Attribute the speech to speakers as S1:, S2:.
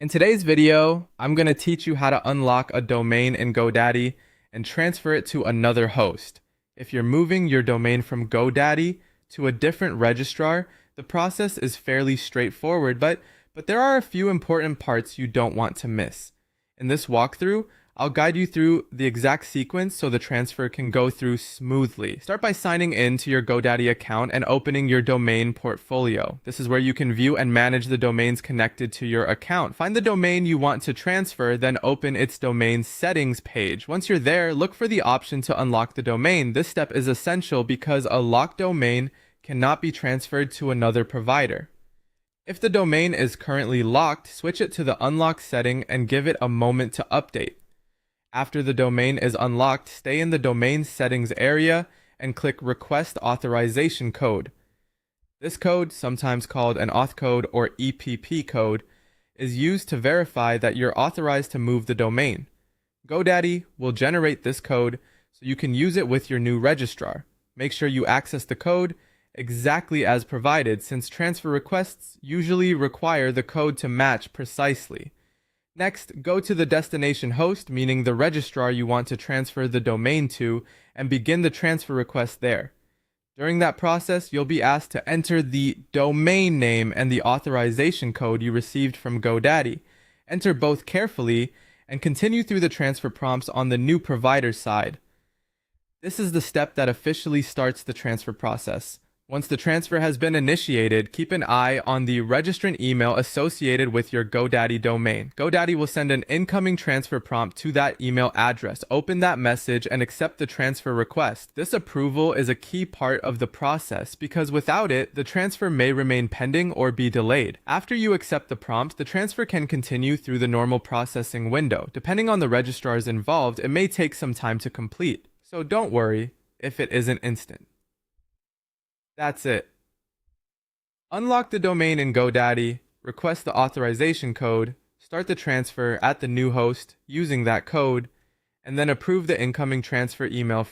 S1: In today's video, I'm going to teach you how to unlock a domain in GoDaddy and transfer it to another host. If you're moving your domain from GoDaddy to a different registrar, the process is fairly straightforward, but there are a few important parts you don't want to miss. In this walkthrough, I'll guide you through the exact sequence so the transfer can go through smoothly. Start by signing in to your GoDaddy account and opening your domain portfolio. This is where you can view and manage the domains connected to your account. Find the domain you want to transfer, then open its domain settings page. Once you're there, look for the option to unlock the domain. This step is essential because a locked domain cannot be transferred to another provider. If the domain is currently locked, switch it to the unlock setting and give it a moment to update. After the domain is unlocked, stay in the domain settings area and click Request Authorization Code. This code, sometimes called an auth code or EPP code, is used to verify that you're authorized to move the domain. GoDaddy will generate this code so you can use it with your new registrar. Make sure you access the code exactly as provided, since transfer requests usually require the code to match precisely. Next, go to the destination host, meaning the registrar you want to transfer the domain to, and begin the transfer request there. During that process, you'll be asked to enter the domain name and the authorization code you received from GoDaddy. Enter both carefully and continue through the transfer prompts on the new provider side. This is the step that officially starts the transfer process. Once the transfer has been initiated, keep an eye on the registrant email associated with your GoDaddy domain. GoDaddy will send an incoming transfer prompt to that email address. Open that message and accept the transfer request. This approval is a key part of the process because without it, the transfer may remain pending or be delayed. After you accept the prompt, the transfer can continue through the normal processing window. Depending on the registrars involved, it may take some time to complete. So don't worry if it isn't instant. That's it. Unlock the domain in GoDaddy, request the authorization code, start the transfer at the new host using that code, and then approve the incoming transfer email